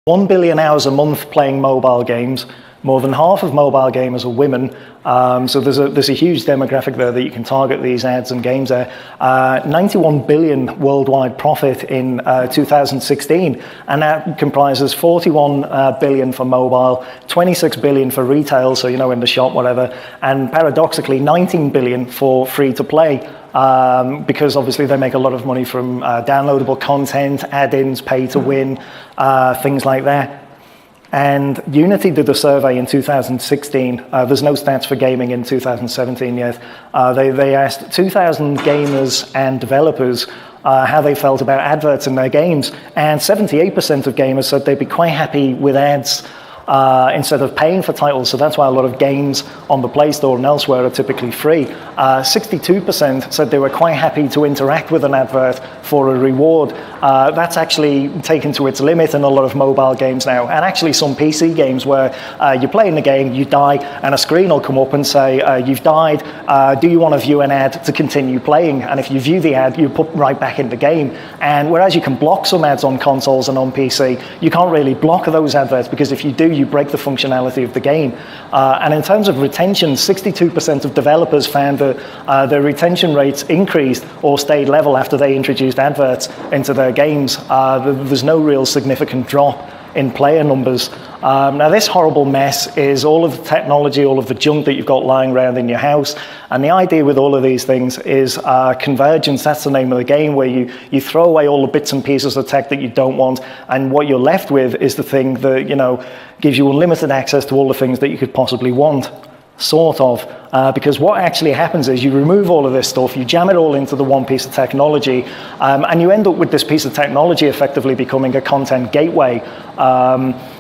1 billion hours a month playing mobile games. More than half of mobile gamers are women, so there's a huge demographic there that you can target these ads and games there. 91 billion worldwide profit in 2016, and that comprises 41 billion for mobile, 26 billion for retail, so in the shop, whatever, and paradoxically 19 billion for free-to-play. Because obviously they make a lot of money from downloadable content, add-ins, pay-to-win, things like that. And Unity did a survey in 2016. There's no stats for gaming in 2017 yet. They asked 2,000 gamers and developers how they felt about adverts in their games, and 78% of gamers said they'd be quite happy with ads instead of paying for titles, so that's why a lot of games on the Play Store and elsewhere are typically free. 62% said they were quite happy to interact with an advert for a reward. That's actually taken to its limit in a lot of mobile games now, and actually some PC games where you play in the game, you die, and a screen will come up and say, you've died, do you want to view an ad to continue playing? And if you view the ad, you put right back in the game. And whereas you can block some ads on consoles and on PC, you can't really block those adverts, because if you do, you break the functionality of the game. And in terms of retention, 62% of developers found that their retention rates increased or stayed level after they introduced adverts into their games. There's no real significant drop in player numbers. Now this horrible mess is all of the technology, all of the junk that you've got lying around in your house. And the idea with all of these things is Convergence. That's the name of the game, where you throw away all the bits and pieces of tech that you don't want, and what you're left with is the thing that gives you unlimited access to all the things that you could possibly want. Sort of, because what actually happens is you remove all of this stuff, you jam it all into the one piece of technology, and you end up with this piece of technology effectively becoming a content gateway.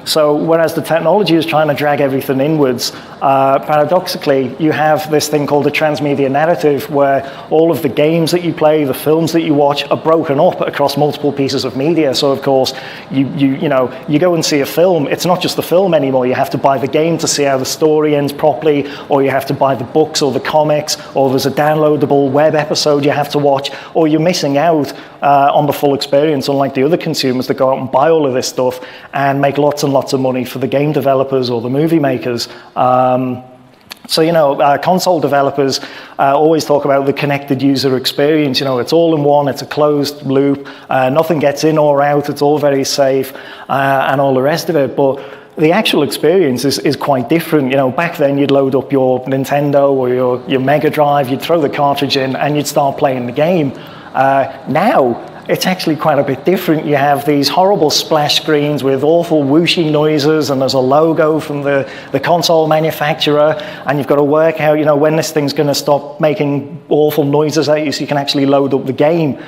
So whereas the technology is trying to drag everything inwards, paradoxically, you have this thing called a transmedia narrative, where all of the games that you play, the films that you watch, are broken up across multiple pieces of media. So of course, you go and see a film, it's not just the film anymore, you have to buy the game to see how the story ends properly, or you have to buy the books or the comics, or there's a downloadable web episode you have to watch, or you're missing out on the full experience, unlike the other consumers that go out and buy all of this stuff and make lots and lots of money for the game developers or the movie makers. So, console developers always talk about the connected user experience. It's all in one, it's a closed loop, nothing gets in or out, it's all very safe, and all the rest of it. But the actual experience is quite different. Back then you'd load up your Nintendo or your Mega Drive, you'd throw the cartridge in, and you'd start playing the game. Now, it's actually quite a bit different. You have these horrible splash screens with awful whooshy noises, and there's a logo from the console manufacturer, and you've got to work out, when this thing's going to stop making awful noises at you so you can actually load up the game.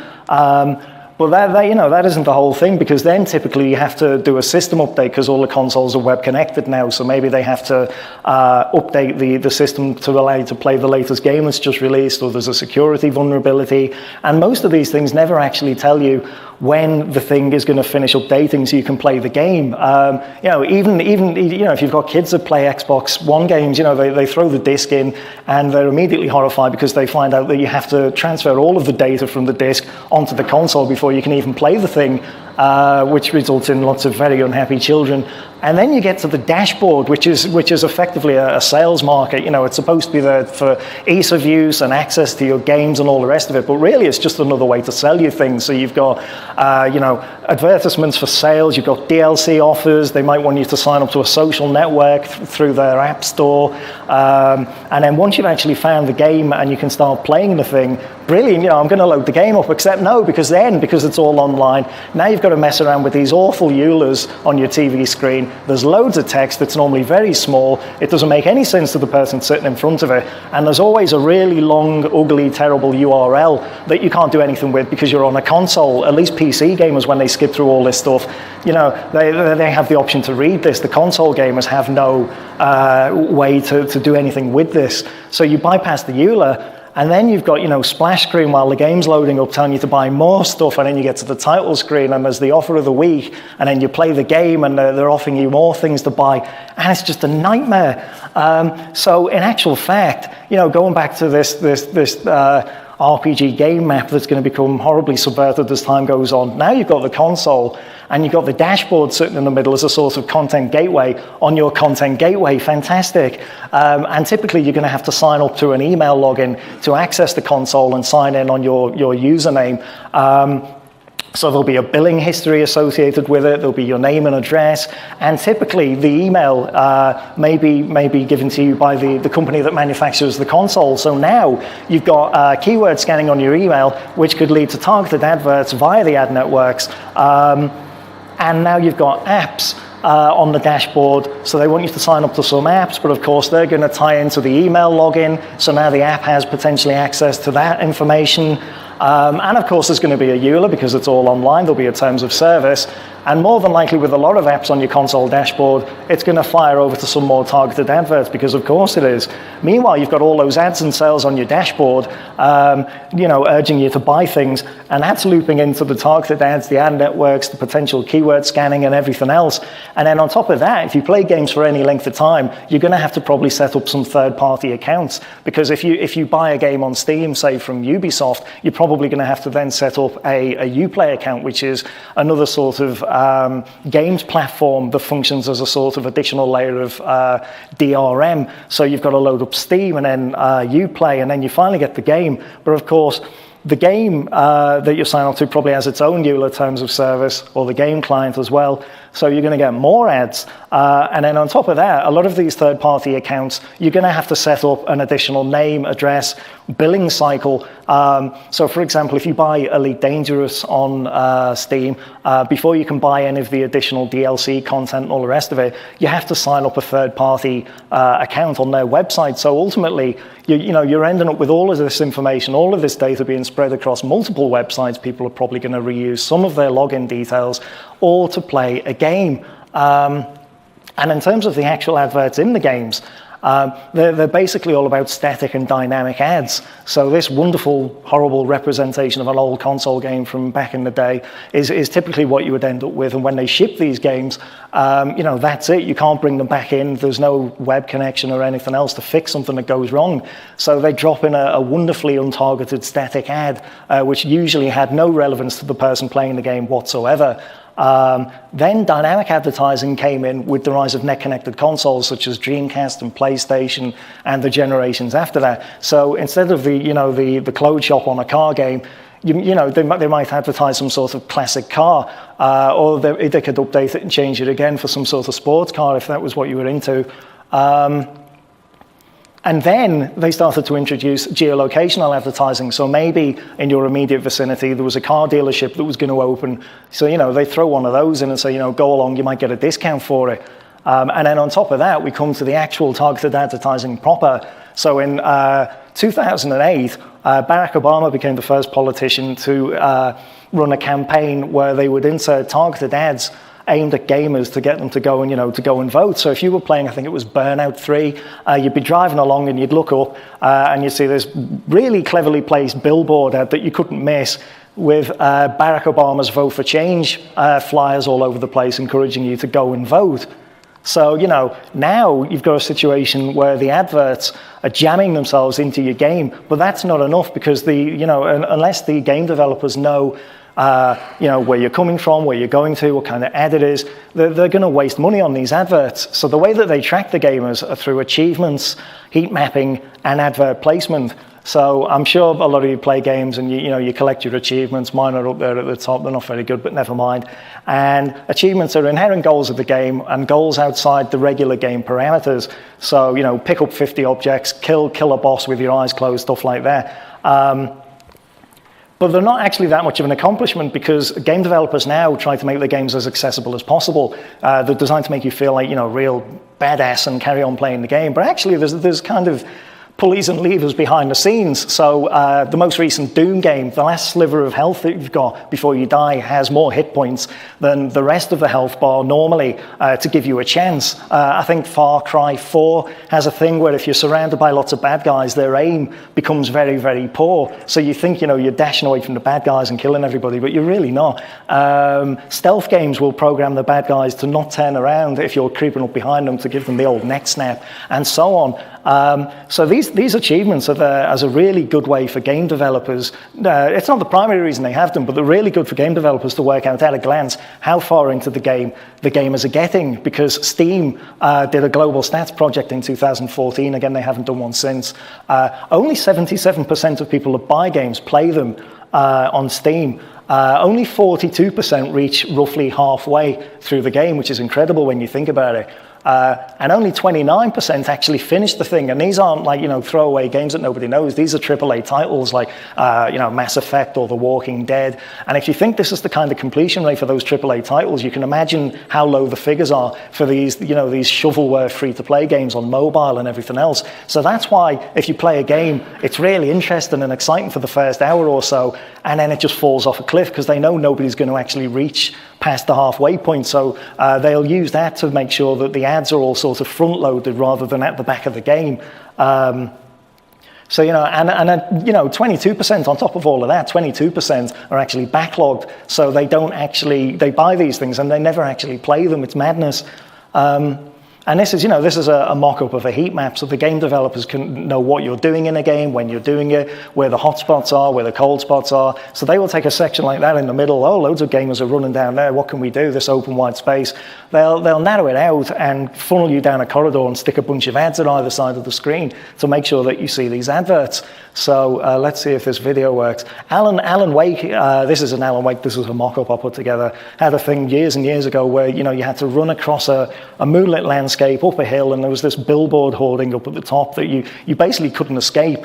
But that isn't the whole thing, because then typically you have to do a system update, because all the consoles are web connected now, so maybe they have to update the system to allow you to play the latest game that's just released, or there's a security vulnerability, and most of these things never actually tell you when the thing is going to finish updating so you can play the game. Even if you've got kids that play Xbox One games, they throw the disc in and they're immediately horrified because they find out that you have to transfer all of the data from the disc onto the console before you can even play the thing, which results in lots of very unhappy children. And then you get to the dashboard, which is effectively a sales market. It's supposed to be there for ease of use and access to your games and all the rest of it, but really it's just another way to sell you things. So you've got, advertisements for sales, you've got DLC offers, they might want you to sign up to a social network through their app store, and then once you've actually found the game and you can start playing the thing, brilliant, I'm going to load the game up, except no, because it's all online, now you've got to mess around with these awful EULAs on your TV screen. There's loads of text that's normally very small, it doesn't make any sense to the person sitting in front of it, and there's always a really long, ugly, terrible URL that you can't do anything with because you're on a console. At least PC gamers, when they skip through all this stuff, they have the option to read this. The console gamers have no way to do anything with this. So you bypass the EULA, and then you've got, splash screen while the game's loading up, telling you to buy more stuff, and then you get to the title screen, and there's the offer of the week, and then you play the game, and they're offering you more things to buy, and it's just a nightmare. So in actual fact, going back to this RPG game map that's going to become horribly subverted as time goes on, now you've got the console, and you've got the dashboard sitting in the middle as a sort of content gateway on your content gateway. Fantastic. And typically you're going to have to sign up to an email login to access the console and sign in on your username. So there'll be a billing history associated with it, there'll be your name and address, and typically the email may be given to you by the company that manufactures the console. So now you've got keyword scanning on your email, which could lead to targeted adverts via the ad networks, and now you've got apps on the dashboard, so they want you to sign up to some apps, but of course they're going to tie into the email login, so now the app has potentially access to that information. And of course there's going to be a EULA because it's all online, there'll be a terms of service, and more than likely with a lot of apps on your console dashboard, it's going to fire over to some more targeted adverts, because of course it is. Meanwhile, you've got all those ads and sales on your dashboard, urging you to buy things, and that's looping into the targeted ads, the ad networks, the potential keyword scanning and everything else. And then on top of that, if you play games for any length of time, you're going to have to probably set up some third-party accounts, because if you buy a game on Steam, say from Ubisoft, you're probably going to have to then set up a Uplay account, which is another sort of games platform that functions as a sort of additional layer of DRM. So you've got to load up Steam and then Uplay, and then you finally get the game. But of course, the game that you sign up to probably has its own EULA terms of service, or the game client as well. So you're going to get more ads. And then on top of that, a lot of these third-party accounts, you're going to have to set up an additional name, address, billing cycle. So for example, if you buy Elite Dangerous on Steam, before you can buy any of the additional DLC content and all the rest of it, you have to sign up a third-party account on their website. So ultimately, you're ending up with all of this information, all of this data being spread across multiple websites. People are probably going to reuse some of their login details, all to play a game. And in terms of the actual adverts in the games, they're basically all about static and dynamic ads. So this wonderful, horrible representation of an old console game from back in the day is typically what you would end up with. And when they ship these games, that's it. You can't bring them back in. There's no web connection or anything else to fix something that goes wrong. So they drop in a wonderfully untargeted static ad, which usually had no relevance to the person playing the game whatsoever. Then dynamic advertising came in with the rise of net-connected consoles such as Dreamcast and PlayStation and the generations after that. So instead of the clothes shop on a car game, they might advertise some sort of classic car, or they could update it and change it again for some sort of sports car if that was what you were into. And then they started to introduce geolocational advertising. So maybe in your immediate vicinity, there was a car dealership that was going to open. So, they throw one of those in and say, go along, you might get a discount for it. And then on top of that, we come to the actual targeted advertising proper. So in 2008, Barack Obama became the first politician to run a campaign where they would insert targeted ads aimed at gamers to get them to go and vote. So if you were playing, I think it was Burnout 3, you'd be driving along and you'd look up and you'd see this really cleverly placed billboard ad that you couldn't miss with Barack Obama's Vote for Change flyers all over the place encouraging you to go and vote. So, now you've got a situation where the adverts are jamming themselves into your game, but that's not enough because unless the game developers know where you're coming from, where you're going to, what kind of ad it is, they're going to waste money on these adverts. So the way that they track the gamers are through achievements, heat mapping, and advert placement. So I'm sure a lot of you play games and you collect your achievements. Mine are up there at the top. They're not very good, but never mind. And achievements are inherent goals of the game and goals outside the regular game parameters. So, pick up 50 objects, kill a boss with your eyes closed, stuff like that. But they're not actually that much of an accomplishment because game developers now try to make their games as accessible as possible. They're designed to make you feel like, real badass and carry on playing the game. But actually, there's kind of pulleys and levers behind the scenes. So the most recent Doom game, the last sliver of health that you've got before you die has more hit points than the rest of the health bar normally to give you a chance. I think Far Cry 4 has a thing where if you're surrounded by lots of bad guys, their aim becomes very, very poor. So you think, you're dashing away from the bad guys and killing everybody, but you're really not. Stealth games will program the bad guys to not turn around if you're creeping up behind them to give them the old neck snap and so on. So these achievements are there as a really good way for game developers. It's not the primary reason they have them, but they're really good for game developers to work out at a glance how far into the gamers are getting, because Steam did a global stats project in 2014. Again, they haven't done one since. Only 77% of people that buy games play them on Steam. Only 42% reach roughly halfway through the game, which is incredible when you think about it. And only 29% actually finish the thing. And these aren't like, throwaway games that nobody knows. These are AAA titles like, Mass Effect or The Walking Dead. And if you think this is the kind of completion rate for those AAA titles, you can imagine how low the figures are for these, these shovelware free-to-play games on mobile and everything else. So that's why if you play a game, it's really interesting and exciting for the first hour or so, and then it just falls off a cliff because they know nobody's going to actually reach past the halfway point. So they'll use that to make sure that the ads are all sort of front-loaded rather than at the back of the game. So, and 22% on top of all of that, 22% are actually backlogged. So they buy these things and they never actually play them. It's madness. And this is, a mock-up of a heat map, so the game developers can know what you're doing in a game, when you're doing it, where the hot spots are, where the cold spots are. So they will take a section like that in the middle. Oh, loads of gamers are running down there. What can we do? This open wide space. They'll narrow it out and funnel you down a corridor and stick a bunch of ads at either side of the screen to make sure that you see these adverts. So let's see if this video works. Alan Wake, this is an Alan Wake, this was a mock-up I put together, had a thing years and years ago where, you had to run across a moonlit landscape up a hill, and there was this billboard hoarding up at the top that you basically couldn't escape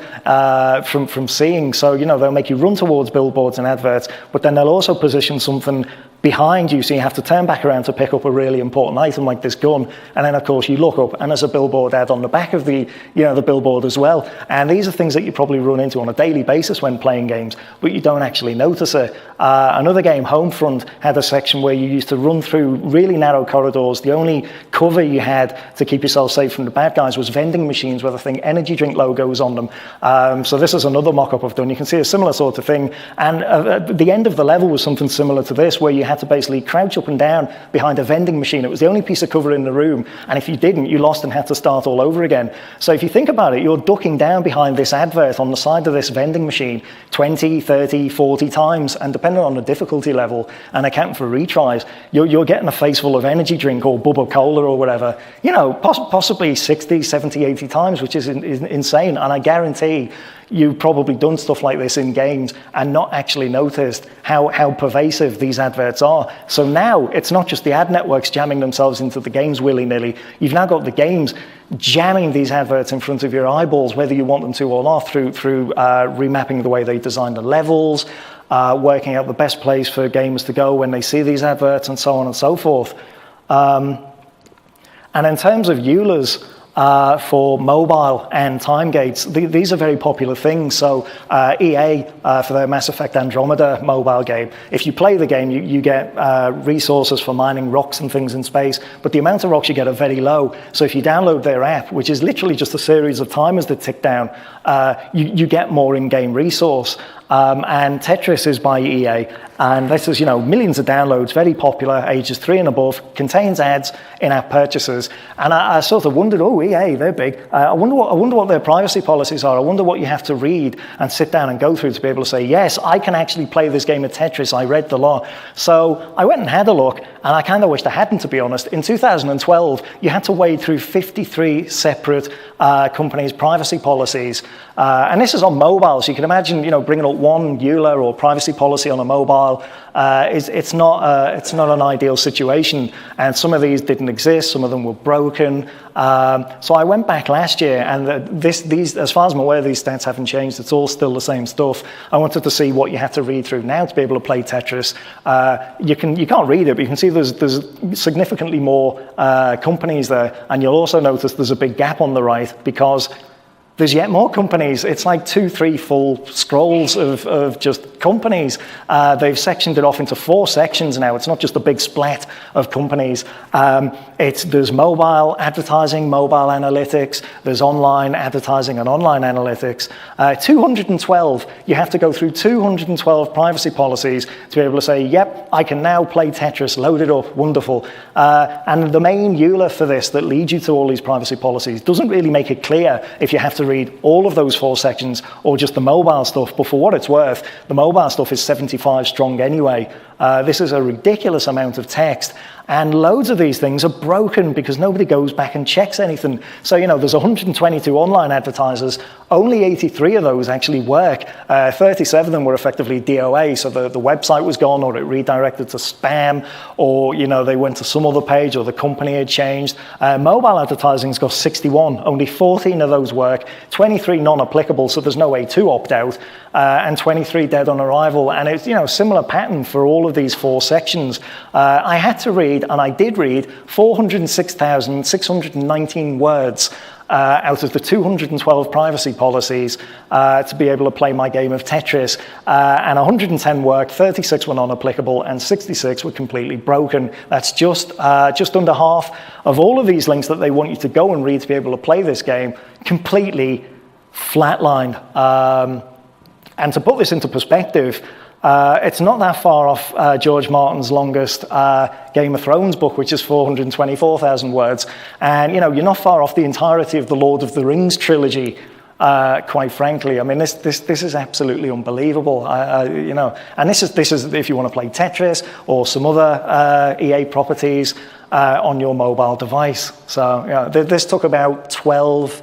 from seeing. So, they'll make you run towards billboards and adverts, but then they'll also position something behind you, so you have to turn back around to pick up a really important item like this gun, and then of course you look up and there's a billboard ad on the back of the billboard as well. And these are things that you probably run into on a daily basis when playing games, but you don't actually notice it. Another game, Homefront, had a section where you used to run through really narrow corridors. The only cover you had to keep yourself safe from the bad guys was vending machines with, I think, energy drink logos on them. So this is another mock-up I've done. You can see a similar sort of thing, and the end of the level was something similar to this, where you had to basically crouch up and down behind a vending machine. It was the only piece of cover in the room, and if you didn't, you lost and had to start all over again. So if you think about it, you're ducking down behind this advert on the side of this vending machine 20, 30, 40 times, and depending on the difficulty level and accounting for retries, you're getting a face full of energy drink or Bubba Cola or whatever, possibly 60, 70, 80 times, which is insane. And I guarantee you've probably done stuff like this in games and not actually noticed how pervasive these adverts are. So now it's not just the ad networks jamming themselves into the games willy-nilly. You've now got the games jamming these adverts in front of your eyeballs, whether you want them to or not, through remapping the way they design the levels, working out the best place for gamers to go when they see these adverts, and so on and so forth. And in terms of EULAs, for mobile and time gates, these are very popular things. So EA, for their Mass Effect Andromeda mobile game, if you play the game, you get resources for mining rocks and things in space, but the amount of rocks you get are very low. So if you download their app, which is literally just a series of timers that tick down, you get more in-game resource. And Tetris is by EA, and this is, millions of downloads, very popular, ages 3 and above, contains ads in-app purchases. And I sort of wondered, EA, they're big. I wonder what their privacy policies are. I wonder what you have to read and sit down and go through to be able to say, yes, I can actually play this game of Tetris. I read the law. So I went and had a look, and I kind of wished I hadn't, to be honest. In 2012, you had to wade through 53 separate companies' privacy policies. And this is on mobile, so you can imagine, bringing up one EULA or privacy policy on a mobile. It's not an ideal situation. And some of these didn't exist. Some of them were broken. So I went back last year, and these, as far as I'm aware, these stats haven't changed. It's all still the same stuff. I wanted to see what you had to read through now to be able to play Tetris. You can't read it, but you can see there's significantly more companies there, and you'll also notice there's a big gap on the right because there's yet more companies. It's like 2, 3 full scrolls of just companies. They've sectioned it off into 4 sections now. It's not just a big splat of companies. There's mobile advertising, mobile analytics, there's online advertising and online analytics. 212, you have to go through 212 privacy policies to be able to say, yep, I can now play Tetris, load it up, wonderful. And the main EULA for this that leads you to all these privacy policies doesn't really make it clear if you have to read all of those 4 sections or just the mobile stuff, but for what it's worth, the mobile stuff is 75 strong anyway. This is a ridiculous amount of text. And loads of these things are broken because nobody goes back and checks anything. So, there's 122 online advertisers. Only 83 of those actually work. 37 of them were effectively DOA, so the website was gone, or it redirected to spam, or, they went to some other page, or the company had changed. Mobile advertising's got 61. Only 14 of those work. 23 non-applicable, so there's no way to opt out. And 23 dead on arrival. And it's, similar pattern for all of these 4 sections. I had to read, and I did read, 406,619 words out of the 212 privacy policies to be able to play my game of Tetris. And 110 worked, 36 were non-applicable, and 66 were completely broken. That's just under half of all of these links that they want you to go and read to be able to play this game, completely flatlined. And to put this into perspective, it's not that far off George Martin's longest Game of Thrones book, which is 424,000 words. And, you're not far off the entirety of the Lord of the Rings trilogy, quite frankly. I mean, this is absolutely unbelievable, And this is if you want to play Tetris or some other EA properties on your mobile device. So, this took about 12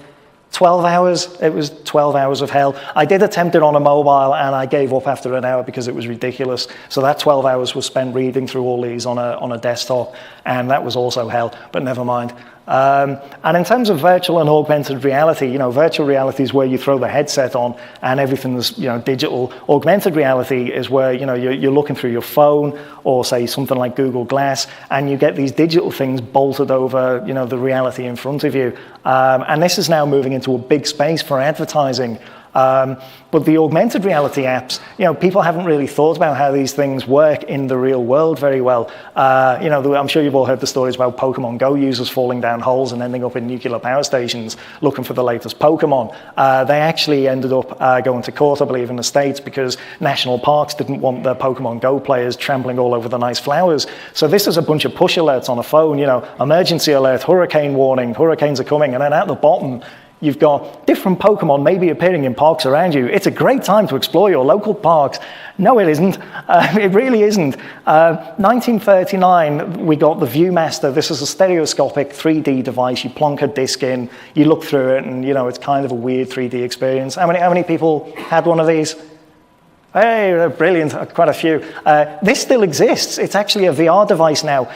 hours. It was 12 hours of hell. I did attempt it on a mobile, and I gave up after an hour because it was ridiculous. So that 12 hours was spent reading through all these on a desktop, and that was also hell, but never mind. And in terms of virtual and augmented reality, virtual reality is where you throw the headset on and everything's, digital. Augmented reality is where, you're looking through your phone or, say, something like Google Glass, and you get these digital things bolted over, the reality in front of you. And this is now moving into a big space for advertising. But the augmented reality apps, people haven't really thought about how these things work in the real world very well. I'm sure you've all heard the stories about Pokemon Go users falling down holes and ending up in nuclear power stations looking for the latest Pokemon. They actually ended up going to court, I believe, in the States because national parks didn't want their Pokemon Go players trampling all over the nice flowers. So this is a bunch of push alerts on a phone, emergency alert, hurricane warning, hurricanes are coming, and then at the bottom, you've got different Pokemon maybe appearing in parks around you. It's a great time to explore your local parks. No, it isn't. It really isn't. 1939, we got the Viewmaster. This is a stereoscopic 3D device. You plonk a disc in, you look through it, and it's kind of a weird 3D experience. How many people had one of these? Hey, brilliant, quite a few. This still exists. It's actually a VR device now.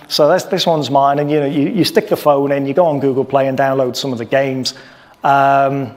So this one's mine, and you stick the phone in, you go on Google Play and download some of the games. And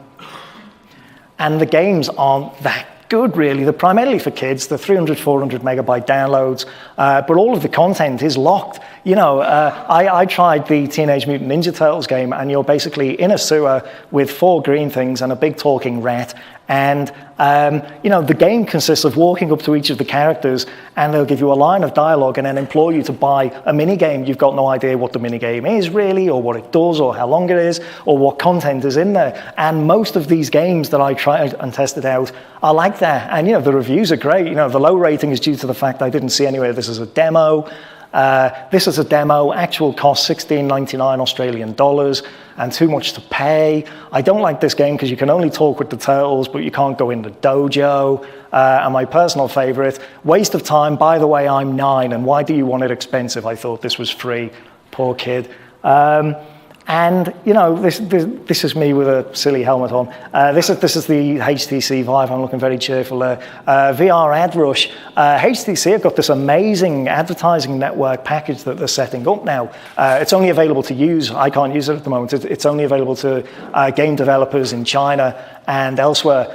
the games aren't that good, really. They're primarily for kids. They're 300, 400 megabyte downloads, but all of the content is locked. I tried the Teenage Mutant Ninja Turtles game, and you're basically in a sewer with 4 green things and a big talking rat. And, the game consists of walking up to each of the characters, and they'll give you a line of dialogue and then implore you to buy a minigame. You've got no idea what the minigame is, really, or what it does, or how long it is, or what content is in there. And most of these games that I tried and tested out are like that. And, the reviews are great. The low rating is due to the fact I didn't see anywhere this is a demo. This is a demo, actual cost $16.99 Australian dollars, and too much to pay. I don't like this game because you can only talk with the turtles, but you can't go in the dojo. And my personal favorite, waste of time. By the way, I'm 9, and why do you want it expensive? I thought this was free. Poor kid. And this is me with a silly helmet on. This is the HTC Vive. I'm looking very cheerful there. VR Ad Rush. HTC have got this amazing advertising network package that they're setting up now. It's only available to use. I can't use it at the moment. It's only available to game developers in China and elsewhere.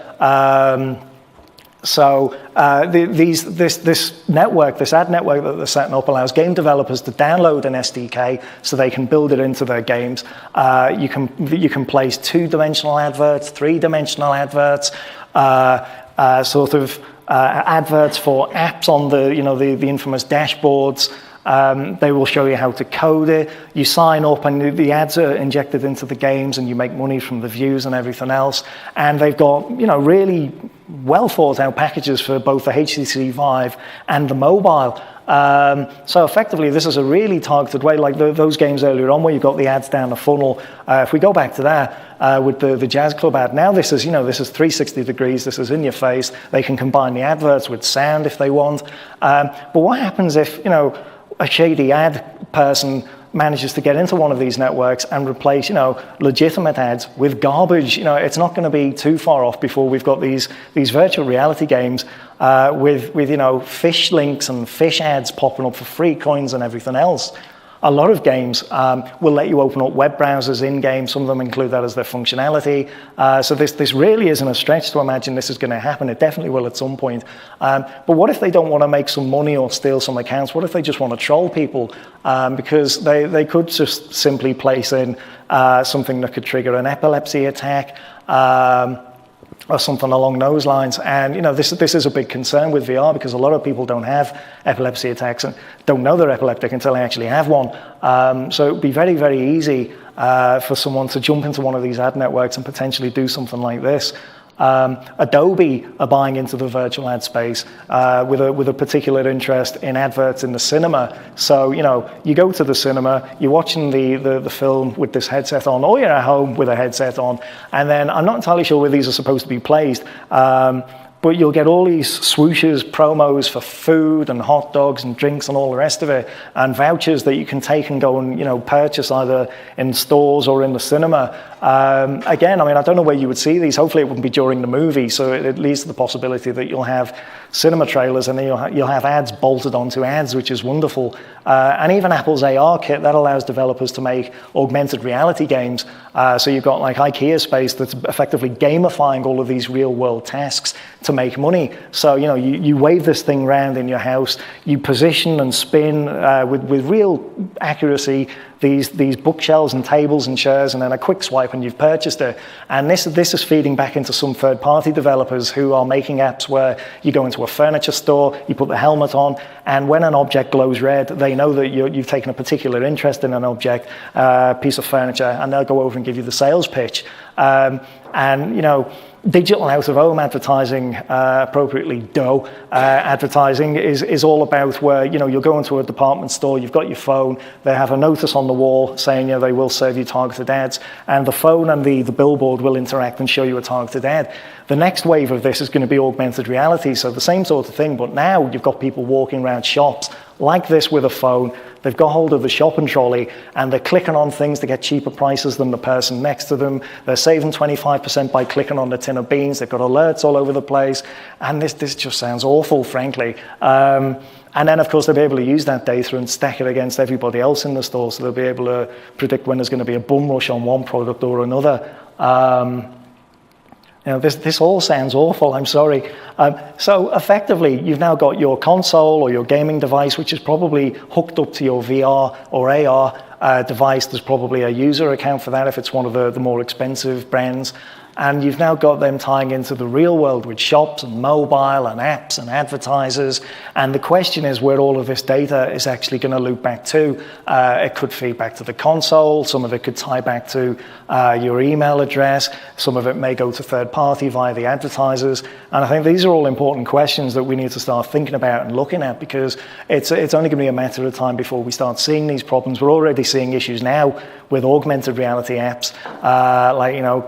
So this network, this ad network that they're setting up, allows game developers to download an SDK so they can build it into their games. You can place 2-dimensional adverts, 3-dimensional adverts, sort of adverts for apps on the infamous dashboards. They will show you how to code it. You sign up and the ads are injected into the games and you make money from the views and everything else. And they've got, really well thought out packages for both the HTC Vive and the mobile. So effectively, this is a really targeted way, like those games earlier on where you got the ads down the funnel. If we go back to that with the Jazz Club ad, now this is 360 degrees. This is in your face. They can combine the adverts with sound if they want. But what happens if a shady ad person manages to get into one of these networks and replace, legitimate ads with garbage? It's not going to be too far off before we've got these virtual reality games with fish links and fish ads popping up for free coins and everything else. A lot of games will let you open up web browsers in-game. Some of them include that as their functionality. So this really isn't a stretch to imagine this is going to happen. It definitely will at some point. But what if they don't want to make some money or steal some accounts? What if they just want to troll people? Because they could just simply place in something that could trigger an epilepsy attack, or something along those lines. And this is a big concern with VR because a lot of people don't have epilepsy attacks and don't know they're epileptic until they actually have one. So it would be very, very easy for someone to jump into one of these ad networks and potentially do something like this. Adobe are buying into the virtual ad space with a particular interest in adverts in the cinema. So, you go to the cinema, you're watching the film with this headset on, or you're at home with a headset on, and then I'm not entirely sure where these are supposed to be placed, but you'll get all these swooshes, promos for food and hot dogs and drinks and all the rest of it, and vouchers that you can take and go and purchase either in stores or in the cinema. Again, I don't know where you would see these. Hopefully it wouldn't be during the movie, so it leads to the possibility that you'll have cinema trailers and then you'll have ads bolted onto ads, which is wonderful. And even Apple's AR kit, that allows developers to make augmented reality games. So you've got like IKEA space that's effectively gamifying all of these real world tasks to make money. So, you wave this thing around in your house, you position and spin with real accuracy these bookshelves and tables and chairs, and then a quick swipe and you've purchased it. And this is feeding back into some third-party developers who are making apps where you go into a furniture store, you put the helmet on, and when an object glows red, they know that you've taken a particular interest in an object, piece of furniture, and they'll go over and give you the sales pitch. Digital out-of-home advertising, appropriately DOE advertising, is all about where you'll go into a department store, you've got your phone, they have a notice on the wall saying they will serve you targeted ads, and the phone and the billboard will interact and show you a targeted ad. The next wave of this is going to be augmented reality, so the same sort of thing, but now you've got people walking around shops like this with a phone. They've got hold of the shopping trolley and they're clicking on things to get cheaper prices than the person next to them. They're saving 25% by clicking on the tin of beans. They've got alerts all over the place. And this just sounds awful, frankly. And then, of course, they'll be able to use that data and stack it against everybody else in the store. So they'll be able to predict when there's going to be a bum rush on one product or another. This all sounds awful, I'm sorry. So effectively, you've now got your console or your gaming device, which is probably hooked up to your VR or AR device. There's probably a user account for that if it's one of the more expensive brands. And you've now got them tying into the real world with shops and mobile and apps and advertisers. And the question is where all of this data is actually going to loop back to. It could feed back to the console. Some of it could tie back to your email address. Some of it may go to third party via the advertisers. And I think these are all important questions that we need to start thinking about and looking at, because it's only going to be a matter of time before we start seeing these problems. We're already seeing issues now with augmented reality apps,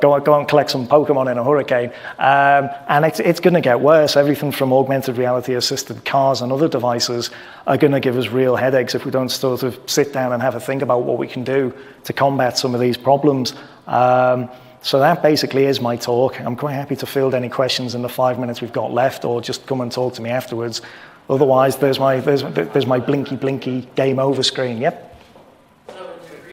go and collect some Pokemon in a hurricane, and it's going to get worse. Everything from augmented reality assisted cars and other devices are going to give us real headaches if we don't sort of sit down and have a think about what we can do to combat some of these problems. So that basically is my talk. I'm quite happy to field any questions in the 5 minutes we've got left, or just come and talk to me afterwards. Otherwise, there's my blinky game over screen. Yep.